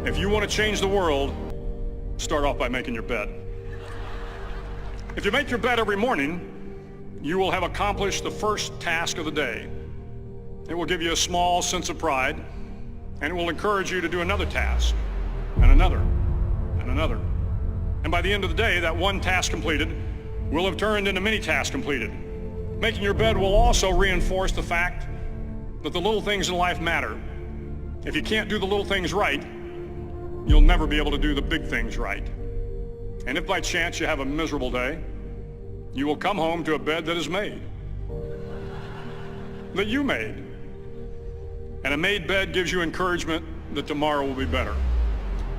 If you want to change the world, start off by making your bed. If you make your bed every morning, you will have accomplished the first task of the day. It will give you a small sense of pride, and it will encourage you to do another task, and another, and another. And by the end of the day, that one task completed will have turned into many tasks completed. Making your bed will also reinforce the fact that the little things in life matter. If you can't do the little things right, you'll never be able to do the big things right. And if by chance you have a miserable day, you will come home to a bed that is made, that you made. And a made bed gives you encouragement that tomorrow will be better.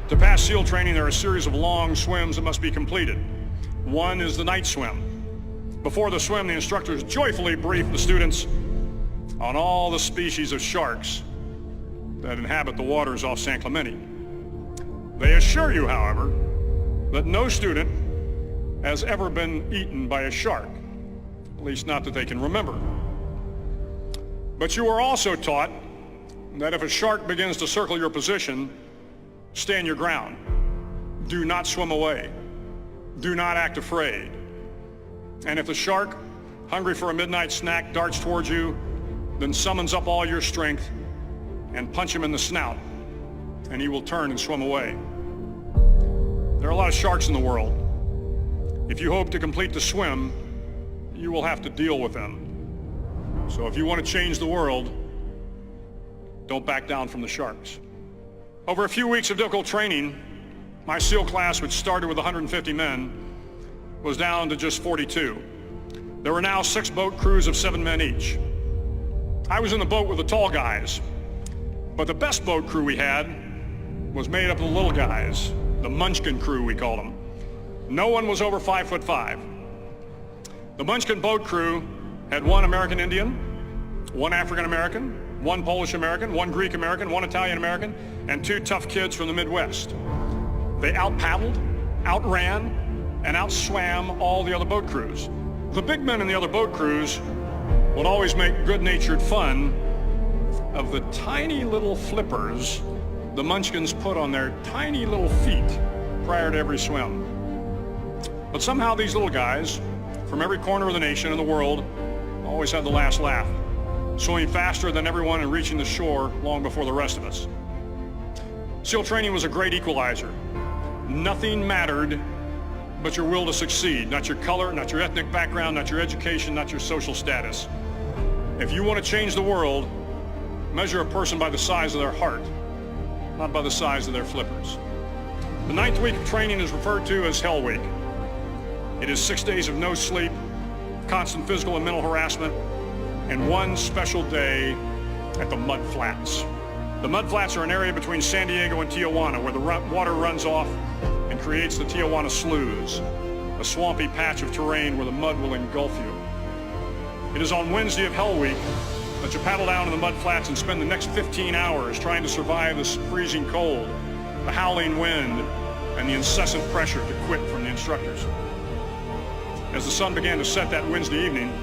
To pass SEAL training, there are a series of long swims that must be completed. One is the night swim. Before the swim, the instructors joyfully brief the students on all the species of sharks that inhabit the waters off San Clemente. They assure you, however, that no student has ever been eaten by a shark, at least not that they can remember. But you are also taught that if a shark begins to circle your position, stand your ground. Do not swim away. Do not act afraid. And if the shark, hungry for a midnight snack, darts towards you, then summons up all your strength and punch him in the snout, and he will turn and swim away. There are a lot of sharks in the world. If you hope to complete the swim, you will have to deal with them. So if you want to change the world, don't back down from the sharks. Over a few weeks of difficult training, my SEAL class, which started with 150 men, was down to just 42. There were now 6 boat crews of 7 men each. I was in the boat with the tall guys, but the best boat crew we had was made up of the little guys, the Munchkin crew, we called them. No one was over 5'5". The Munchkin boat crew had 1 American Indian, 1 African American, 1 Polish American, 1 Greek American, 1 Italian American, and 2 tough kids from the Midwest. They out-paddled, outran, and outswam all the other boat crews. The big men in the other boat crews would always make good-natured fun of the tiny little flippers the Munchkins put on their tiny little feet prior to every swim. But somehow these little guys from every corner of the nation and the world always had the last laugh, swimming faster than everyone and reaching the shore long before the rest of us. SEAL training was a great equalizer. Nothing mattered but your will to succeed, not your color, not your ethnic background, not your education, not your social status. If you want to change the world, measure a person by the size of their heart, not by the size of their flippers. The 9th week of training is referred to as Hell Week. It is 6 days of no sleep, constant physical and mental harassment, and 1 special day at the Mud Flats. The Mud Flats are an area between San Diego and Tijuana where the water runs off and creates the Tijuana Sloughs, a swampy patch of terrain where the mud will engulf you. It is on Wednesday of Hell Week that you paddle down to the Mud Flats and spend the next 15 hours trying to survive this freezing cold, the howling wind, and the incessant pressure to quit from the instructors. As the sun began to set that Wednesday evening,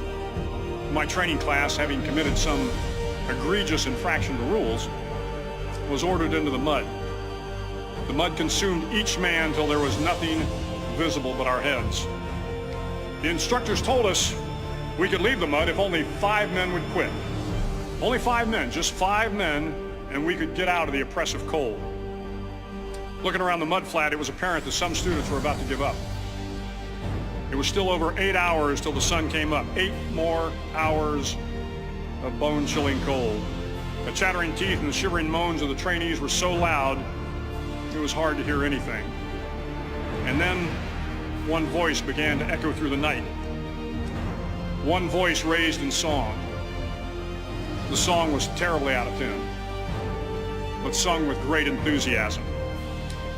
my training class, having committed some egregious infraction to rules, was ordered into the mud. The mud consumed each man till there was nothing visible but our heads. The instructors told us we could leave the mud if only 5 men would quit. Only 5 men, just 5 men, and we could get out of the oppressive cold. Looking around the mud flat, it was apparent that some students were about to give up. It was still over 8 hours till the sun came up. 8 more hours of bone-chilling cold. The chattering teeth and the shivering moans of the trainees were so loud, it was hard to hear anything. And then one voice began to echo through the night. One voice raised in song. The song was terribly out of tune, but sung with great enthusiasm.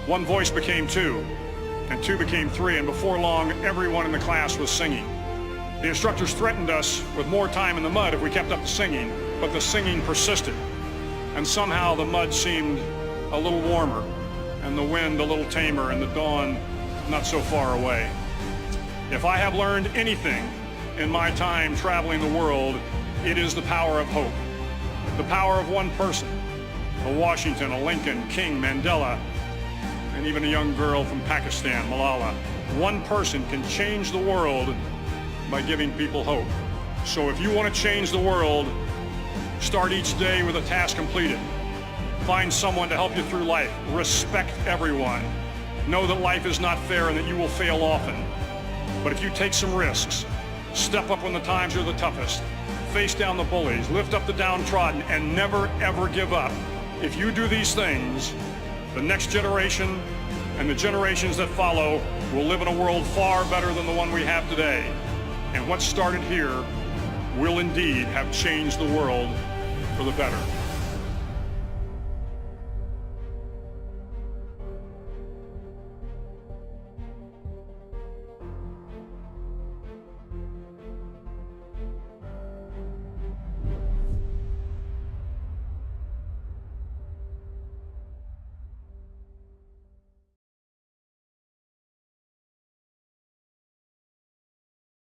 One voice became 2, and 2 became 3, and before long, everyone in the class was singing. The instructors threatened us with more time in the mud if we kept up the singing, but the singing persisted, and somehow the mud seemed a little warmer, and the wind a little tamer, and the dawn not so far away. If I have learned anything in my time traveling the world, it is the power of hope. The power of one person, a Washington, a Lincoln, King, Mandela, and even a young girl from Pakistan, Malala. One person can change the world by giving people hope. So if you want to change the world, start each day with a task completed. Find someone to help you through life. Respect everyone. Know that life is not fair and that you will fail often. But if you take some risks, step up when the times are the toughest, face down the bullies, lift up the downtrodden, and never ever give up. If you do these things, the next generation and the generations that follow will live in a world far better than the one we have today. And what started here will indeed have changed the world for the better.